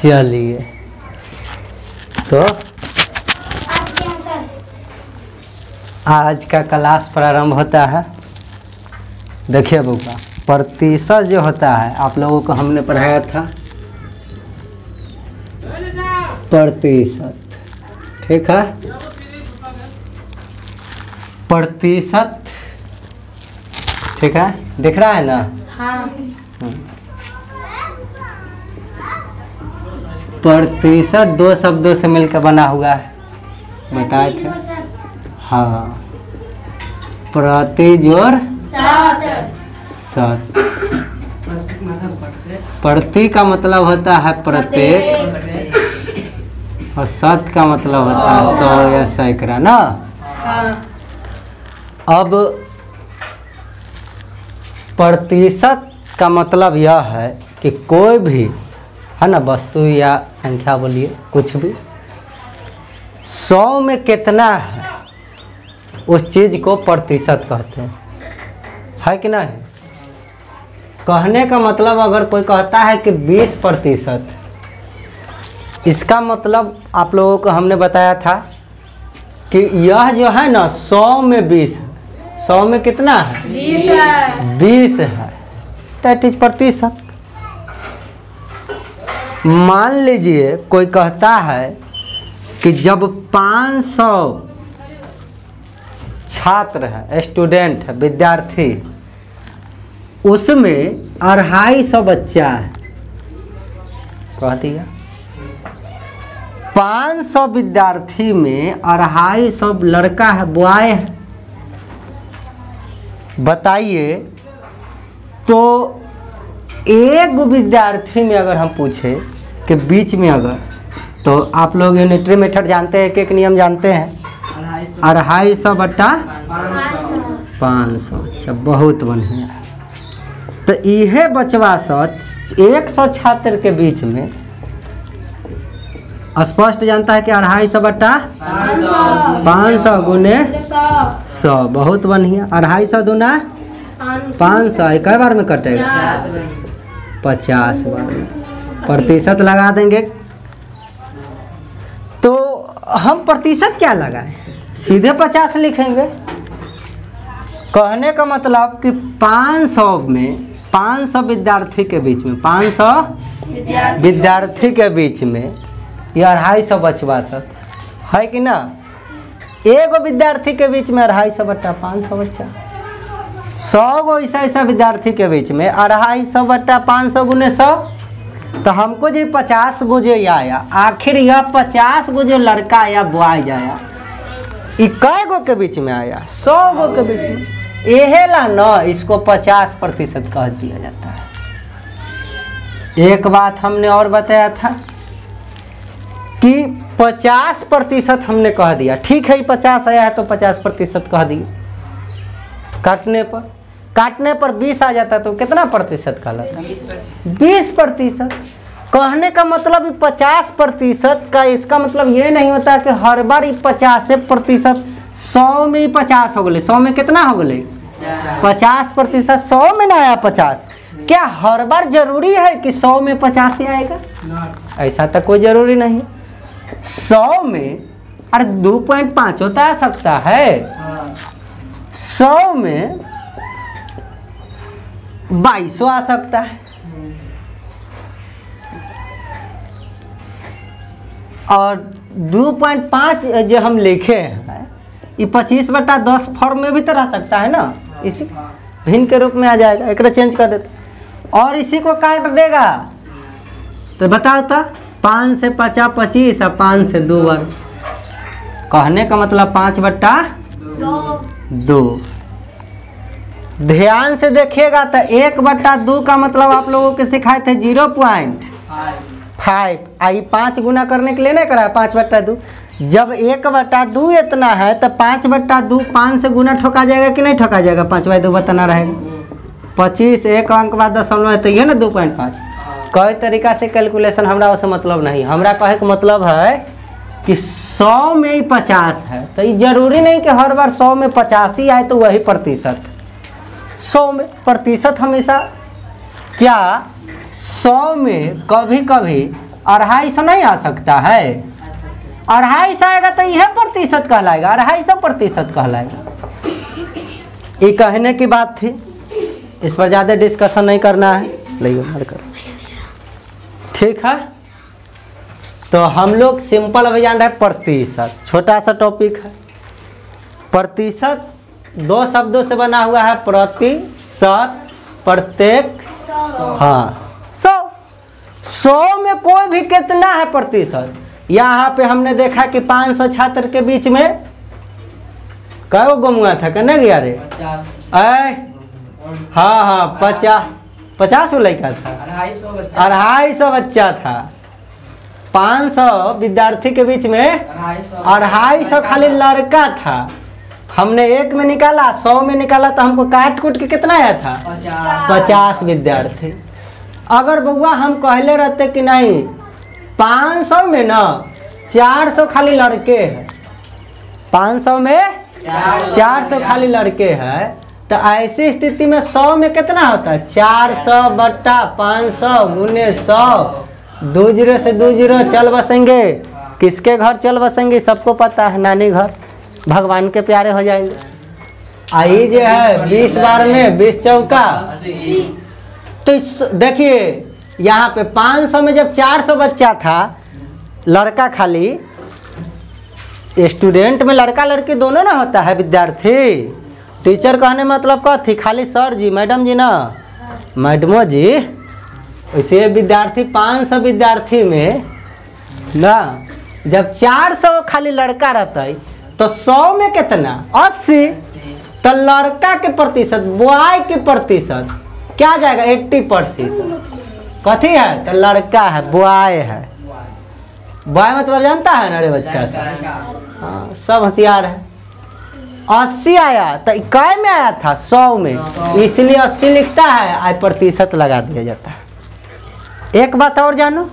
चलिए तो आज का क्लास प्रारंभ होता है। देखिए बुआ, प्रतिशत जो होता है आप लोगों को हमने पढ़ाया था प्रतिशत, ठीक है। प्रतिशत, ठीक है, दिख रहा है ना? हाँ। प्रतिशत दो शब्दों से मिलकर बना हुआ है, बताए थे। हाँ, प्रति जोड़ सत। प्रति का मतलब होता है प्रत्येक और सत का मतलब होता है 100 या सैकड़ा ना। अब प्रतिशत का मतलब यह है कि कोई भी है ना वस्तु या संख्या, बोलिए कुछ भी, 100 में कितना है उस चीज को प्रतिशत कहते हैं, है कि नहीं? कहने का मतलब अगर कोई कहता है कि 20%, इसका मतलब आप लोगों को हमने बताया था कि यह जो है ना 100 में 20 है। 100 में कितना है? 20 है, दैट इज प्रतिशत। मान लीजिए कोई कहता है कि जब 500 छात्र है, स्टूडेंट है, विद्यार्थी, उसमें 250 बच्चा है, कह दिया 500 विद्यार्थी में 250 लड़का है, बॉय है। बताइए तो एक विद्यार्थी में अगर हम पूछे कि बीच में अगर, तो आप लोग यूनिटरी मेथड जानते हैं, एक नियम जानते हैं, 250 बटा 500। अच्छा, बहुत बढ़िया। तो यह बचवा 100 छात्र के बीच में स्पष्ट जानता है कि 250 बटा 500 गुने 100। बहुत बढ़िया। 250 दूना 500, कई बार में कटेगा? 50 बार में। प्रतिशत लगा देंगे तो हम प्रतिशत क्या लगाएं? सीधे 50 लिखेंगे। कहने का मतलब कि 500 में 500 विद्यार्थी के बीच में, 500 विद्यार्थी के बीच में ये 250 बचवा सत है कि ना? एक विद्यार्थी के बीच में 250 बटा 500 बच्चा, 100 गो ऐसा विद्यार्थी के बीच में 250 बटा 500 गुने 100। तो हमको जो 50 गो जो आया, आखिर यह 50 गो जो लड़का आया, बॉय आया, इक्का गो के बीच में आया, 100 गो के बीच में, यह ला न इसको 50% कह दिया जाता है। एक बात हमने और बताया था कि 50% हमने कह दिया, ठीक है 50 आया है तो 50% कह दिए। काटने पर 20 आ जाता तो कितना प्रतिशत कहलाता? 20%। कहने का मतलब 50% का, इसका मतलब ये नहीं होता कि हर बार 50%, 100 में 50 हो गए, 100 में कितना हो गए? 50%। 100 में ना आया 50, क्या हर बार जरूरी है कि 100 में 50 ही आएगा? ऐसा तो कोई जरूरी नहीं। 100 में अरे 2.5 होता आ सकता है, 100 में 2200 आ सकता है, और 2.5 जो हम लिखे हैं ये 25 बटा 10 फॉर्म में भी तो रह सकता है ना, इसी भिन्न के रूप में आ जाएगा। एक चेंज कर देते और इसी को काट देगा तो बताओ तो 5 से 50 25 और 5 से 2 वर्ग। कहने का मतलब 5 बटा 2। ध्यान से देखिएगा तो 1 बटा 2 का मतलब आप लोगों के सिखाए थे 0.5। आई 5 गुना करने के लिए नहीं करा 5 बटा 2। जब 1 बटा 2 इतना है तो 5 बटा 2 5 से गुना ठोका जाएगा कि नहीं ठोका जाएगा? 5 बाई 2 बताना रहेगा। 25 एक अंक बाद दशमलव है तो ये ना 2.5। कई तरीका से कैलकुलेशन हमरा उससे मतलब नहीं, हमरा कहे का मतलब है कि 100 में ही 50 है तो ये जरूरी नहीं कि हर बार 100 में 50 ही आए तो वही प्रतिशत। 100 में प्रतिशत हमेशा क्या 100 में कभी कभी 250 नहीं आ सकता है? 250 आएगा तो यह प्रतिशत कहलाएगा, 250% कहलाएगा। ये कहने की बात थी, इस पर ज़्यादा डिस्कशन नहीं करना है। ठीक है, तो हम लोग सिंपल अभी जान रहे हैं प्रतिशत, छोटा सा टॉपिक है। प्रतिशत 2 शब्दों से बना हुआ है, प्रतिशत, प्रत्येक, हाँ 100 में कोई भी कितना है प्रतिशत। यहाँ पे हमने देखा कि 500 छात्र के बीच में कै गो गुआ था, कहने गया रे? हाँ 50 लड़का था, 250 बच्चा था। 500 विद्यार्थी के बीच में 250 खाली लड़का था। हमने 1 में निकाला, 100 में निकाला, तो हमको काट कूट के कितना आया था? 50 विद्यार्थी। अगर बउआ हम कहले रहते कि नहीं 500 में ना 400 खाली लड़के हैं, 500 में 400 खाली लड़के हैं, तो ऐसी स्थिति में 100 में कितना होता है? 400 बट्टा 500 गुने 100, 2 0 से 2 0 चल बसेंगे। किसके घर चल बसेंगे? सबको पता है, नानी घर, भगवान के प्यारे हो जाएंगे। आई जो है 20 बार में 20 चौका। तो देखिए यहाँ पे 500 में जब 400 बच्चा था लड़का, खाली स्टूडेंट में लड़का लड़की दोनों ना होता है विद्यार्थी। टीचर कहने मतलब क्या थी? खाली सर जी मैडम जी ना, मैडमो जी। वैसे विद्यार्थी 500 विद्यार्थी में ना जब 400 खाली लड़का रहता है तो 100 में कितना? 80। तो लड़का के प्रतिशत, बॉय के प्रतिशत क्या जाएगा? 80%। कथी है? तो लड़का है, बॉय है। बॉय मतलब जानता है ना रे बच्चा से? हाँ, सब होशियार है। 80 आया तो कै में आया था? 100 में, इसलिए 80 लिखता है, आज प्रतिशत लगा दिया जाता है। एक बात और जानो,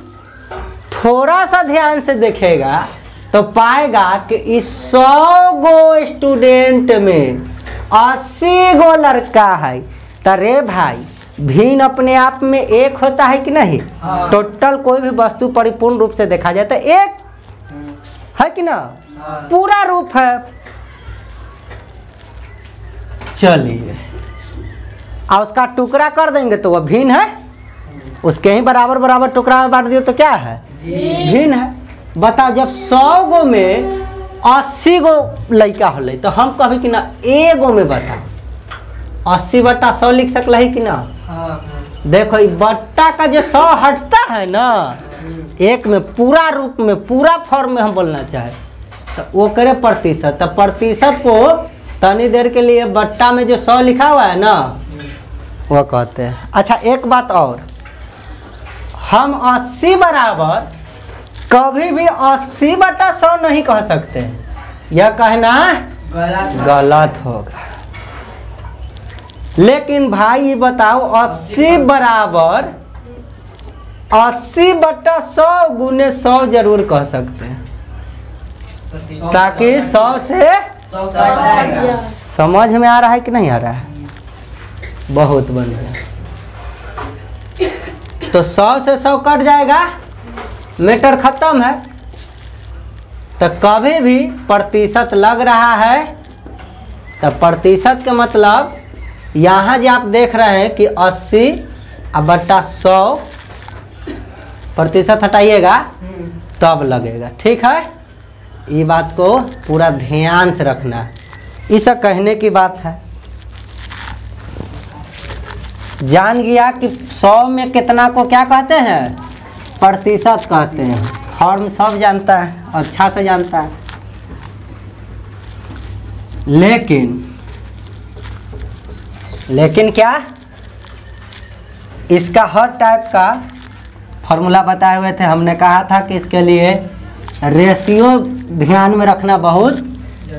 थोड़ा सा ध्यान से देखेगा तो पाएगा कि इस 100 गो स्टूडेंट में 80 गो लड़का है। तो रे भाई भिन्न अपने आप में एक होता है कि नहीं? हाँ। टोटल कोई भी वस्तु परिपूर्ण रूप से देखा जाए तो एक है कि ना? हाँ। पूरा रूप है। चलिए, और उसका टुकड़ा कर देंगे तो वह भिन्न है, उसके ही बराबर बराबर टुकड़ा में बांट दिए तो क्या है? भिन्न है। बताओ, जब 100 गो में 80 गो लड़का होले तो हम कभी कि ना एगो में बताओ 80 बट्टा 100 लिख सकल है कि ना? देखो ये बट्टा का जो 100 हटता है ना, एक में पूरा रूप में पूरा फॉर्म में हम बोलना चाहे तो वो करे प्रतिशत। तो प्रतिशत को तनी देर के लिए बट्टा में जो 100 लिखा हुआ है ना वो कहते हैं। अच्छा एक बात और, हम 80 बराबर कभी भी 80 बटा 100 नहीं कह सकते, यह कहना गलत होगा। लेकिन भाई ये बताओ 80 बराबर 80 बटा 100 गुने 100 जरूर कह सकते हैं, ताकि 100 से समझ में आ रहा है कि नहीं आ रहा है? बहुत बढ़िया। तो 100 से 100 कट जाएगा, मैटर खत्म है। तो कभी भी प्रतिशत लग रहा है तो प्रतिशत का मतलब यहाँ जो आप देख रहे हैं कि 80 बट्टा 100 प्रतिशत हटाइएगा तब लगेगा। ठीक है, ये बात को पूरा ध्यान से रखना है, इसे कहने की बात है। जान गया कि 100 में कितना को क्या कहते हैं? प्रतिशत कहते हैं। फॉर्म सब जानता है, अच्छा से जानता है। लेकिन क्या इसका हर टाइप का फॉर्मूला बताए हुए थे। हमने कहा था कि इसके लिए रेशियो ध्यान में रखना बहुत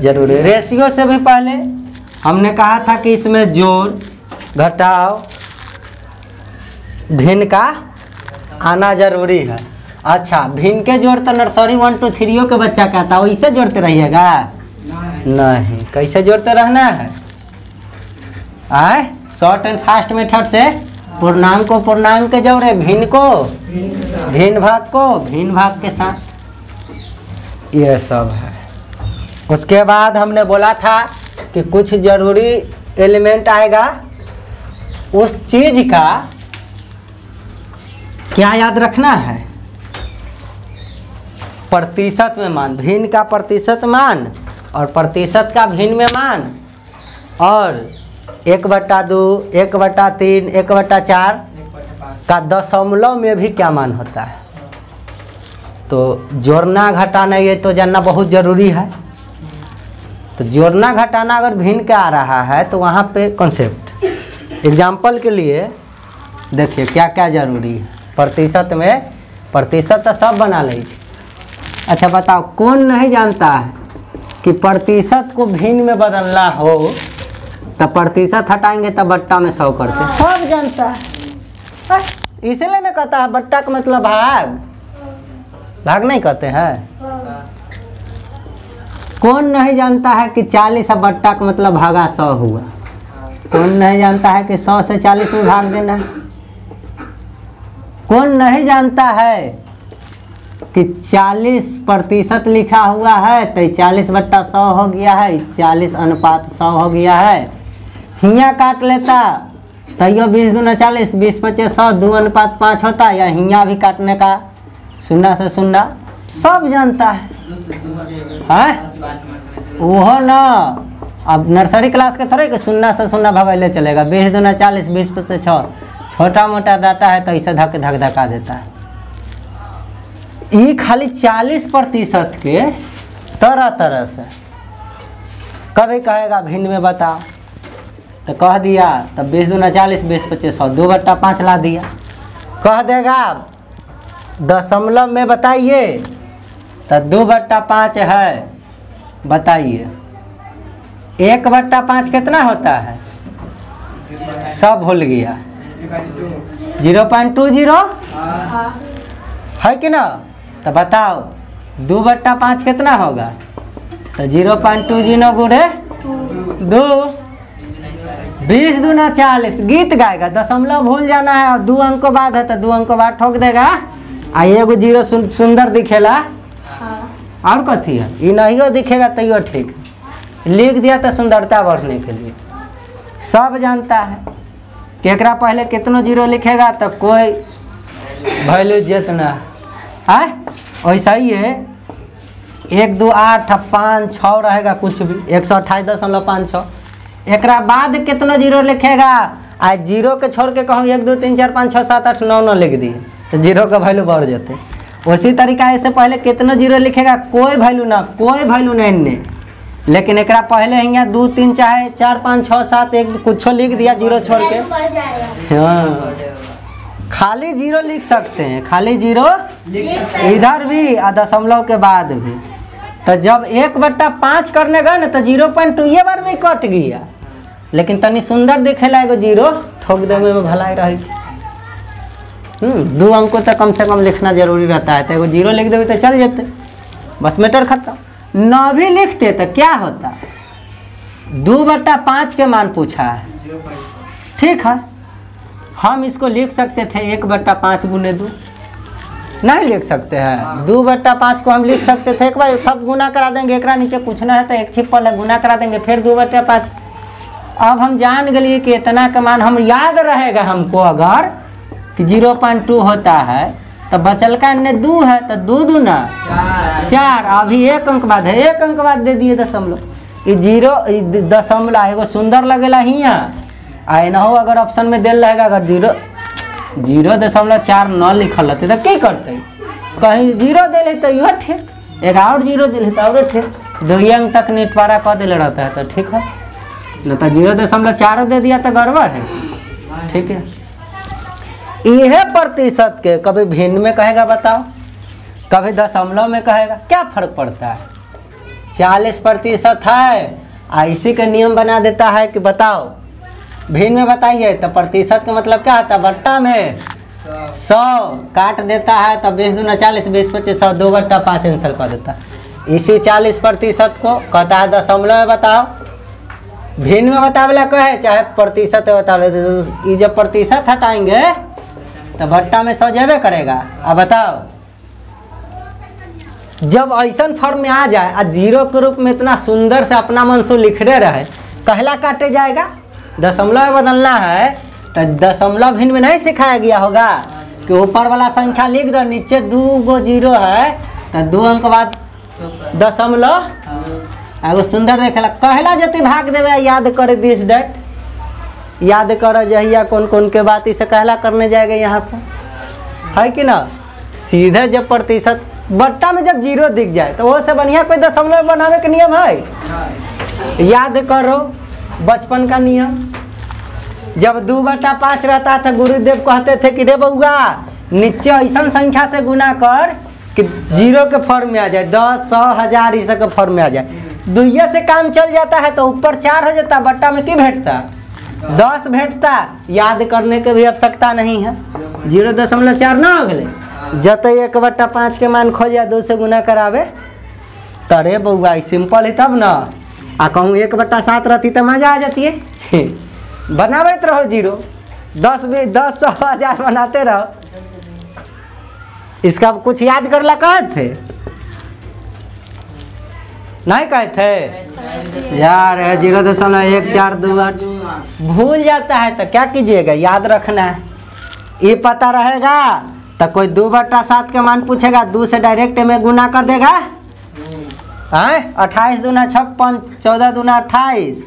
जरूरी है। रेशियो से भी पहले हमने कहा था कि इसमें जोड़ घटाव भिन्न का आना जरूरी है। अच्छा, भिन्न के जोड़ तो नर्सरी 1 2 3 के बच्चा कहता है, वैसे जोड़ते रहिएगा नहीं। कैसे जोड़ते रहना है? आए शॉर्ट एंड फास्ट मेथड से पूर्णांक को पूर्णांक के जोड़े, भिन्न को भिन्न भाग को भिन्न भाग के साथ, ये सब है। उसके बाद हमने बोला था कि कुछ जरूरी एलिमेंट आएगा, उस चीज का क्या याद रखना है, प्रतिशत में मान, भिन्न का प्रतिशत मान और प्रतिशत का भिन्न में मान, और 1/2, 1/3, 1/4 का दशमलव में भी क्या मान होता है। तो जोड़ना घटाना ये तो जानना बहुत ज़रूरी है। तो जोड़ना घटाना अगर भिन्न का आ रहा है तो वहाँ पे कॉन्सेप्ट, एग्जाम्पल के लिए देखिए क्या क्या जरूरी है। प्रतिशत में, प्रतिशत तो सब बना लीजिए। अच्छा बताओ, कौन नहीं जानता है कि प्रतिशत को भिन्न में बदलना हो तब प्रतिशत हटाएंगे तब बट्टा में 100 करते, सब जानता है। इसलिए मैं कहता है बट्टा का मतलब भाग, भाग नहीं कहते हैं। कौन नहीं जानता है कि 40 अब बट्टा का मतलब भागा 100 हुआ। कौन नहीं जानता है कि 100 से 40 में भाग देना है। कौन नहीं जानता है कि 40% लिखा हुआ है तो 40/100 हो गया है, 40:100 हो गया है। हिया काट लेता तो यो 20 दूना 40, 20 पचे 100, 2:5 होता, या हिया भी काटने का 0 से 0 सब जानता है। वो ना अब नर्सरी क्लास के थोड़े कि 0 से 0 भगैले चलेगा। 20 दूना 40, 20 पचे 6, छोटा मोटा डाटा है तो इसे धक धका देता है। ये खाली 40% के तरह तरह से कभी कहेगा भिन्न में बताओ तो कह दिया, तब 20 दूना 40, 20 पचे 100, 2/5 ला दिया। कह देगा दशमलव में बताइए तो 2/5 है, बताइए 1/5 कितना होता है, सब भूल गया। 0.20 है कि ना। तो बताओ 2/5 कितना होगा, तो 0.20 गुणे 2, 20 दूना 40। गीत गाएगा, दशमलव भूल जाना है और 2 अंक बाद है तो 2 अंक बाद ठोक देगा। आ एगो 0 सुंदर दिखेला, और कथी है, ये नहीं दिखेगा तो ठीक, लिख दिया तो सुंदरता बढ़ने के लिए। सब जानता है कि एकरा पहले कितनो 0 लिखेगा तो कोई वैल्यू जितना है, वैसा ही है। 1, 2, 8, 5, 6 रहेगा कुछ भी, 128.56। एकरा बाद कितनो 0 लिखेगा, आज 0 के छोड़ के कहूँ 1, 2, 3, 4, 5, 6, 7, 8, 9, 9 लिख दिए तो 0 का वैल्यू बढ़ जाते। उसी तरीका ऐसे पहले कितना 0 लिखेगा, कोई वैल्यू ना, कोई वैल्यू नहीं। लेकिन एकरा पहले यहाँ 2, 3, चाहे 4, 5, 6, 7, 1 कुछ लिख दिया 0 छोड़ के। हाँ, खाली 0 लिख सकते हैं, खाली 0 इधर भी और दशमलव के बाद भी। तो जब 1/5 करने गए ना तो 0.2 ये बार में कट गया, लेकिन तनी सुंदर दिखेला एगो 0 ठोक दे में भलाई रही। 2 अंक तो कम से कम लिखना जरूरी रहता है, तो एगो 0 लिख देवे तो चल जाते, बस मैटर खत्म। न भी लिखते तो क्या होता, 2/5 के मान पूछा है, ठीक है। हम इसको लिख सकते थे 1/5 गुने 2, नहीं लिख सकते हैं। 2/5 को हम लिख सकते थे, एक बार सब गुना करा देंगे, एक नीचे कुछ ना है तो एक छिपल है, गुना करा देंगे फिर 2/5। अब हम जान गए कि इतना का मान हम याद रहेगा हमको, अगर कि 0.2 होता है तो बचल का 2 है तो 2 दूना 4, अभी 1 अंक बाद है, 1 अंक बाद दे दिए दशमलव। ये 0 दशमलव एगो सुंदर लगेला हियाँ आए ना हो। अगर ऑप्शन में दिल रहेगा, अगर 0.4 न लिखल रहते तो क्या करते, कहीं 0 दे तो यो ठीक, एक और 0 दे तो और ठीक, 2 अंक तक निटवारा कर दिल रहता है तो ठीक है, न तो 0.4 दे दिया तो गड़बड़ है, ठीक है। यह प्रतिशत के कभी भिन्न में कहेगा बताओ, कभी दशमलव में कहेगा, क्या फर्क पड़ता है। 40% है, इसी का नियम बना देता है कि बताओ भिन्न में बताइए तो प्रतिशत का मतलब क्या होता है, बट्टा में 100 काट देता है तो 20 दूना 40, 20 पचे 100, 2/5 आंसर कर देता है। इसी 40% को कहता है दशमलव में बताओ, भिन्न में बतावेला कहे चाहे प्रतिशत में बतावे, तो ये जब प्रतिशत हटाएंगे तो भट्टा में 100 जेबे करेगा। अब बताओ जब ऐसा फॉर्म में आ जाए और जीरो के रूप में इतना सुंदर से अपना मन से लिखने रहे, कहला काटे जाएगा। दशमलव बदलना है तो दशमलव भिन्न में नहीं सिखाया गया होगा कि ऊपर वाला संख्या लिख दो, नीचे 2 गो जीरो है तो 2 अंक बाद दशमलव एगो सुंदर देखेला। कहला जते भाग देवे याद करे दिस डेट, याद कर जहिया कौन कौन के बात इसे कहला करने जाएगा यहाँ पर, है कि ना। सीधे जब प्रतिशत बट्टा में जब जीरो दिख जाए तो वो से बढ़िया कोई दशमलव बनावे के नियम है। याद करो बचपन का नियम, जब 2/5 रहता था गुरुदेव कहते थे कि रे बउआ नीचे ऐसा संख्या से गुना कर कि जीरो के फॉर्म में आ जाए, 10, 100, 1000 इस के फॉर्म में आ जाए। दुइया से काम चल जाता है तो ऊपर 4 हो जाता, बट्टा में की भेटता 10 भेटता। याद करने की भी आवश्यकता नहीं है, 0.4 ना हो गए। जत 1/5 के मान खो जाए 2 से गुना करावे तरे बउआ सिंपल है तब ना। आ कहूँ 1/7 रहती तो मजा आ जाती है। बनावे रहो जीरो, 10, 20, 10, 100, 1000 बनाते रहो। इसका कुछ याद करला कहे थे नहीं कहे थे यार 0.142 भूल जाता है तो क्या कीजिएगा, याद रखना है। ये पता रहेगा तो कोई 2/7 के मान पूछेगा, 2 से डायरेक्ट में गुना कर देगा। 28 दूना 56, 14 दूना 28,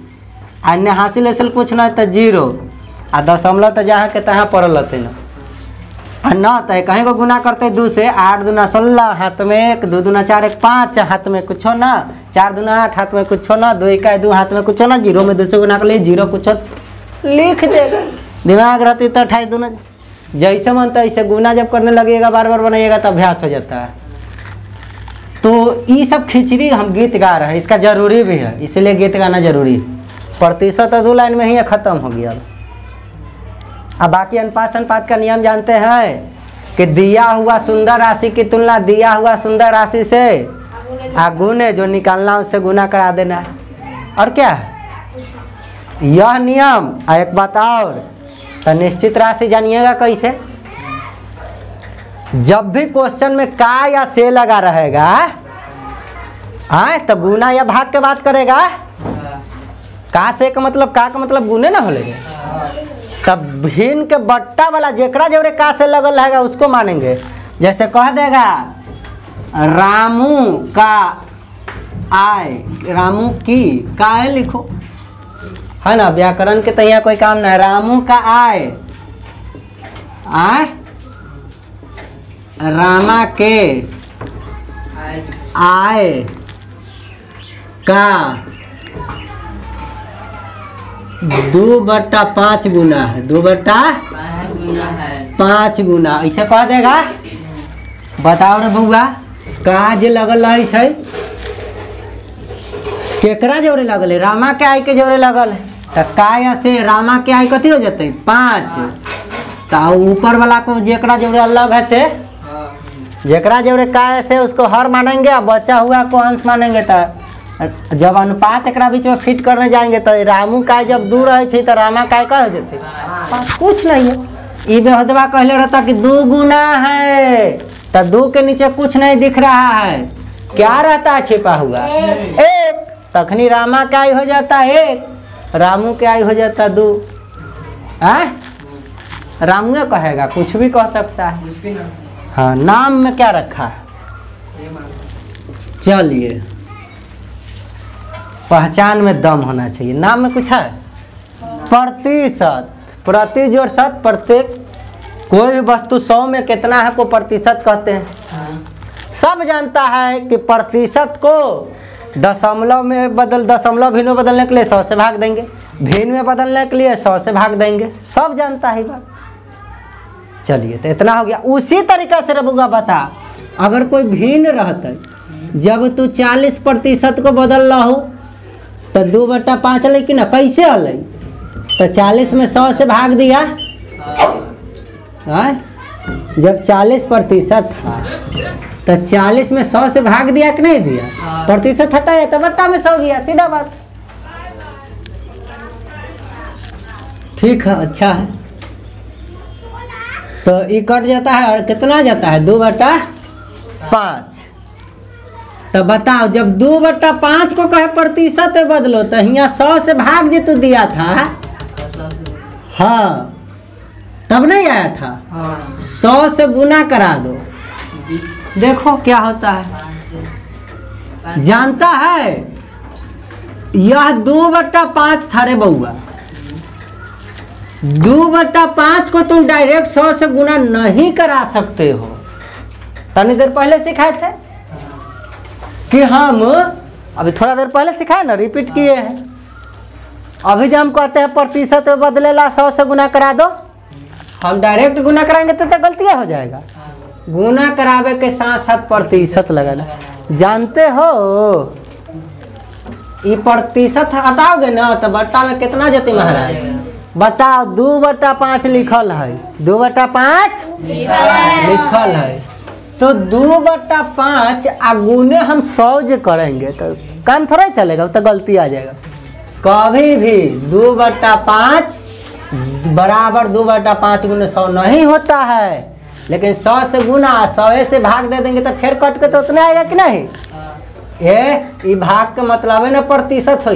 अन्य हासिल हासिल कुछ ना तो 0 आ दशमलव तो जहाँ के तहाँ पड़ल रहते ना। न तो कहीं को गुना करते 2 से, 8 दूना 16 हाथ में 1, 2 दूना 4, 1 5 हाथ में कुछ ना, 4 दूना 8 हाथ में कुछ ना, 2 1 2 हाथ में कुछ ना, 0 में 2 से गुना कर लिए 0 कुछ लिख देगा। दिमाग रहती तो 28 दूना जैसे मन तैसे गुना जब करने लगेगा बार बार बनाइएगा तो अभ्यास हो जाता है। तो ये सब खिचड़ी हम गीत गा रहे हैं, इसका जरूरी भी है, इसलिए गीत गाना जरूरी है। प्रतिशत 2 लाइन में ही खत्म हो गया। अब बाकी अनुपात का नियम जानते हैं कि दिया हुआ सुंदर राशि की तुलना दिया हुआ सुंदर राशि से गुणे जो निकालना उससे गुना करा देना। और क्या यह नियम। एक बात और तो निश्चित राशि जानिएगा कैसे, जब भी क्वेश्चन में का या से लगा रहेगा तो गुना या भाग के बात करेगा। का से का मतलब गुने ना हो लेगा। तब भिन्न के बट्टा वाला जेकरा जोरे का से लगल रहेगा उसको मानेंगे। जैसे कह देगा रामू का आय, रामू की का है लिखो, है ना। व्याकरण के तैयार कोई काम ना है। रामू का आय, रामा के आय का 2/5 गुना है, 2/5 गुना ऐसे कह देगा। बताओ रे बउआ का जे लगल रही है केकरा जोरे लगल है, रामा के आय के जोरे लगल है। तो का या से रामा के आय कथी हो जाते 5, तो ऊपर वाला को जेकरा जोरे अलग है से, जेकरा जोरे का से उसको हर मानेंगे और बचा हुआ को अंश मानेंगे। तो जब अनुपात एक बीच में फिट करने जाएंगे तो रामू का जब 2 रहे तो रामा का का हो जाते कुछ नहीं है। ये बेहदवा कहले रहता कि 2 गुना है तो 2 के नीचे कुछ नहीं दिख रहा है, क्या रहता है छिपा हुआ 1, तखनी रामा का हो जाता 1, रामू के आई हो जाता 2। रामू कहेगा कुछ भी कह सकता है। हाँ नाम में क्या रखा है। चलिए पहचान में दम होना चाहिए, नाम में कुछ है। प्रतिशत, प्रति जोड़ शत, प्रत्येक कोई भी वस्तु 100 में कितना है को प्रतिशत कहते हैं। सब जानता है कि प्रतिशत को दशमलव में दशमलव भिन्न में बदलने के लिए 100 से भाग देंगे, भिन्न में बदलने के लिए 100 से भाग देंगे, सब जानता है बात। चलिए तो इतना हो गया। उसी तरीका से रबुआ बता, अगर कोई भिन्न रहता जब तू 40% को बदल रहा हो तो 2/5 लेकिन कैसे हल, तो 40 में 100 से भाग दिया। जब 40% था तो 40 में 100 से भाग दिया कि नहीं दिया, प्रतिशत हटाया तो बट्टा में 100 गया, सीधा बात। ठीक है, अच्छा है। तो ये कट जाता है और कितना जाता है 2/5। तो बताओ जब 2/5 को कहे प्रतिशत बदलो तो यहाँ 100 से भाग जे तू दिया था, हाँ तब नहीं आया था, 100 से गुना करा दो, देखो क्या होता है। जानता है यह 2/5 था रे बउआ। 2/5 को तुम डायरेक्ट 100 से गुना नहीं करा सकते हो। तनी देर पहले सिखाए थे कि हम अभी थोड़ा देर पहले सिखाए ना, रिपीट किए हैं। अभी जब हम कहते हैं प्रतिशत बदलेला 100 से गुना करा दो, हम डायरेक्ट गुना कराएंगे तो गलती हो जाएगा। गुना करावे के साथ साथ प्रतिशत लगाना। जानते हो ये प्रतिशत हटाओगे ना तो बट्टा में कितना जती महाराज बताओ। 2/5 लिखल है, 2/5 लिखल है। तो 2/5 गुने हम 100 जे करेंगे तो काम थोड़ा चलेगा, तो गलती आ जाएगा। कभी भी 2/5 बराबर 2/5 गुने 100 नहीं होता है। लेकिन 100 से गुना 100 से भाग दे देंगे तो फिर कट के तो उतना आएगा कि नहीं। ये भाग के मतलब है ना प्रतिशत हो।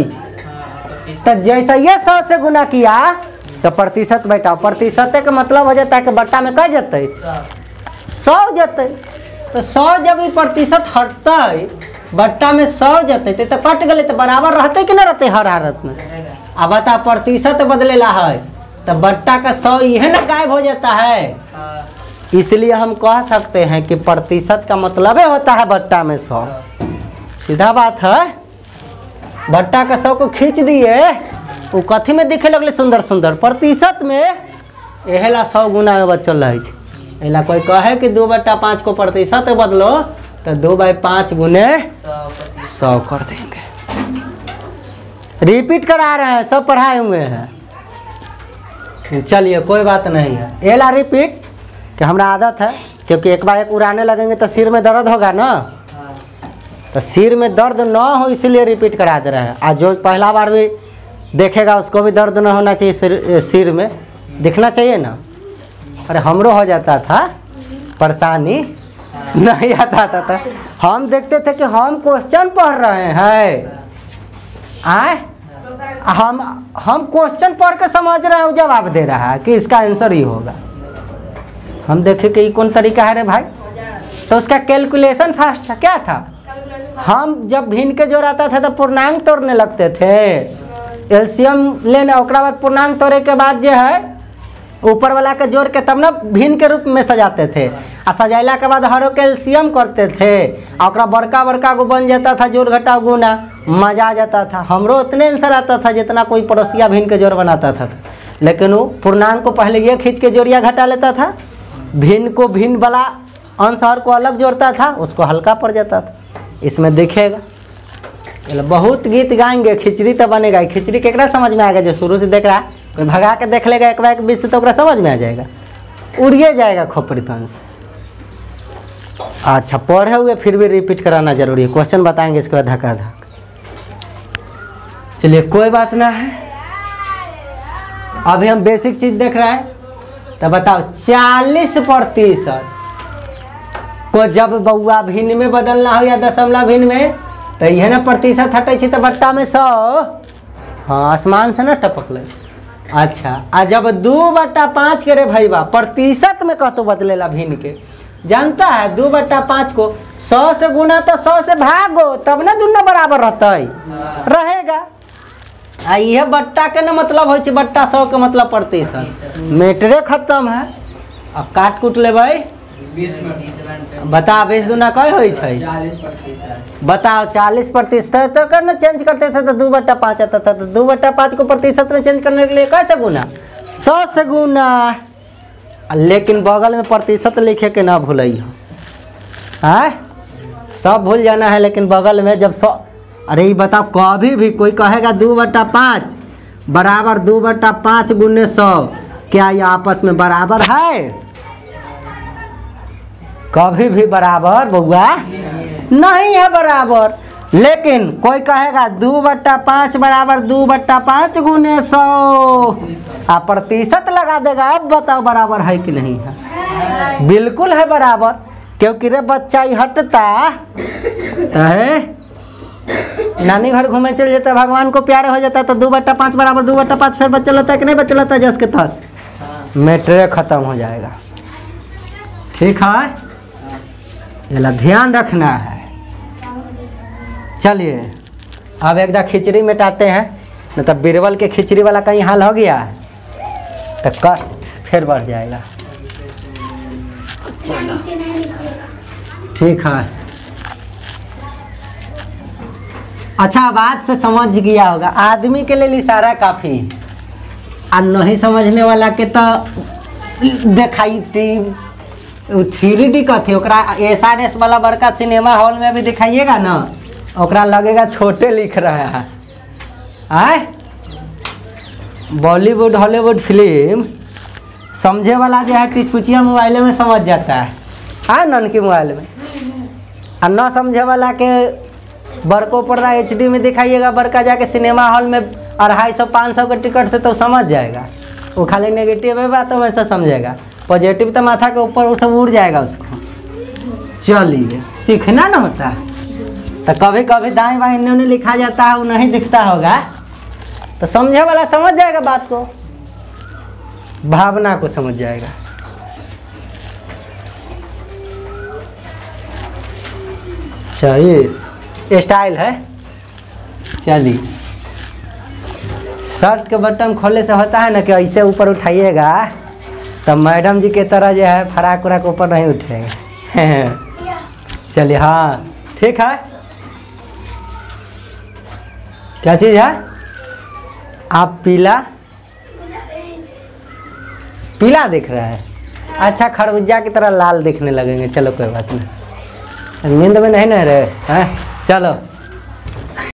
तो जैसा ये 100 से गुना किया तो प्रतिशत बैठा, प्रतिशत का मतलब हो जाता है कि बट्टा में कह जाते 100 जते। तो 100 जब ये प्रतिशत हटता है बट्टा में 100 जते तो कट गए तो बराबर रहते कि ना रहते हर हालत में। अब बता प्रतिशत बदलेला है तो बट्टा का 100 यह ना गायब हो जाता है। इसलिए हम कह सकते हैं कि प्रतिशत का मतलब ही होता है बट्टा में 100। सीधा बात है। बट्टा का 100 को खींच दिए वो कथी में दिखे लगले सुंदर सुंदर, प्रतिशत में एहेला 100 गुना में बचल रहे। एला कोई कहे कि 2/5 को प्रतिशत बदलो तो 2/5 गुने 100 कर देंगे। रिपीट करा रहे हैं, सब पढ़ाए हुए हैं। चलिए कोई बात नहीं है। एला रिपीट कि हमारा आदत है, क्योंकि एक बार एक उड़ाने लगेंगे तो सिर में दर्द होगा ना, तो सिर में दर्द ना हो इसलिए रिपीट करा दे रहे हैं। आज जो पहला बार भी देखेगा उसको भी दर्द ना होना चाहिए, सिर में दिखना चाहिए ना। अरे हमरो हो जाता था परेशानी, नहीं आता था। हम देखते थे कि हम क्वेश्चन पढ़ रहे हैं, हम क्वेश्चन पढ़ के समझ रहे हैं, जवाब दे रहा है कि इसका आंसर ही होगा। हम देखे कि ये कौन तरीका है रे भाई। तो उसका कैलकुलेशन फास्ट था। क्या था, हम जब भिन्न के जोड़ आता था तो पूर्णांक तोड़ने लगते थे, एलसीएम लेने, उसके बाद पूर्णांक तोड़े के बाद जो है ऊपर वाला के जोड़ के तब ना भिन्न के रूप में सजाते थे। और सजाइला के बाद हर के एलसीएम करते थे और बड़का बड़का को बन जाता था जोड़ घटा गुना, मजा आ जाता था। हमरो उतने आंसर आता था जितना कोई पड़ोसिया भिन्न के जोड़ बनाता था। लेकिन वो पूर्णांक को पहले ये खींच के जोड़िया घटा लेता था, भिन्न को भिन्न वाला अंश हर को अलग जोड़ता था, उसको हल्का पड़ जाता था। इसमें दिखेगा। बहुत गीत गाएंगे, खिचड़ी तो बनेगा। खिचड़ी केकरा समझ में आएगा जो शुरू से देख रहा है, कोई भगा के देख लेगा एक बार के बीच से तो ओकरा समझ में आ जाएगा, उड़िए जाएगा खोपड़ी तन से। अच्छा पढ़े हुए फिर भी रिपीट कराना जरूरी है। क्वेश्चन बताएंगे इसके बाद धक्का धक। चलिए कोई बात ना है। अभी हम बेसिक चीज देख रहे हैं। तो बताओ 40% को जब बउआ भिन्न में बदलना हो या दशमलव भिन्न में तो यह ना प्रतिशत हटे तो बट्टा में 100, हाँ आसमान से ना टपक ले। अच्छा आ जब 2/5 के रे भैया प्रतिशत में कहतो बदलेला भिन्न के। जानता है 2/5 को 100 से गुना तो 100 से भागो तब ना दोनों बराबर रहता रहेगा। आ यह बट्टा के ना मतलब हो बट्टा 100 के मतलब प्रतिशत। मेटरे खत्म है। अब काट कूट ले भाई बता 20 दूना कई हो बताओ 40% तो करना चेंज करते थे तो 2/5 आता था। तो 2/5 को प्रतिशत में चेंज करने के लिए कैसे गुना 100 से गुना। लेकिन बगल में प्रतिशत लिखे के ना भूलिए, है सब भूल जाना है। लेकिन बगल में जब 100, अरे ये बताओ कभी भी कोई कहेगा 2/5 बराबर 2/5 गुने 100, क्या ये आपस में बराबर है? कभी भी बराबर बउआ नहीं है बराबर। लेकिन कोई कहेगा 2/5 बराबर 2/5 गुने 100, आप प्रतिशत लगा देगा। अब बताओ बराबर है कि नहीं है? बिल्कुल है बराबर, क्योंकि रे बच्चा ही हटता है, नानी घर घूमे चल जाता, भगवान को प्यारे हो जाता, तो 2/5 बराबर 2/5 फिर बच्चा लेता है कि नहीं बच्चा लेता है? जस के तस मैट्रे खत्म हो जाएगा। ठीक है, ये ध्यान रखना है। चलिए अब एकदम खिचड़ी मिटाते हैं, नहीं तो बीरबल के खिचड़ी वाला कहीं हाल हो गया तो कष्ट फिर बढ़ जाएगा। चलो ठीक है। अच्छा बात से समझ गया होगा, आदमी के लिए इशारा काफ़ी, और नहीं समझने वाला के तो दिखाई 3D कथी ओकरा SRS वाला बड़का सिनेमा हॉल में भी दिखाइएगा ना, ओकरा लगेगा छोटे लिख रहा है। आए बॉलीवुड हॉलीवुड फिल्म समझे वाला जो है टिचपुचिया मोबाइल में समझ जाता है नन की मोबाइल में, और न समझे वाला के बड़को पर्दा HD में दिखाइएगा, बड़का जाके सिनेमा हॉल में 250-500 का टिकट से तो समझ जाएगा। वो खाली नेगेटिव है बात तो वैसा समझेगा, पॉजिटिव तो माथा के ऊपर वो सब उड़ जाएगा उसको। चलिए सीखना ना होता है तो कभी कभी दाएं बाएं इन्होंने लिखा जाता है, वो नहीं दिखता होगा तो समझे वाला समझ जाएगा, बात को भावना को समझ जाएगा। चलिए स्टाइल है। चलिए शर्ट के बटन खोलने से होता है ना कि ऐसे ऊपर उठाइएगा तो मैडम जी के तरह जो है फराक उराक ऊपर नहीं उठेगा। चलिए हाँ ठीक है। क्या चीज़ है? आप पीला पीला दिख रहा है, अच्छा खरबूजा की तरह लाल दिखने लगेंगे। चलो कोई बात नहीं, नींद में नहीं रहे हैं, चलो।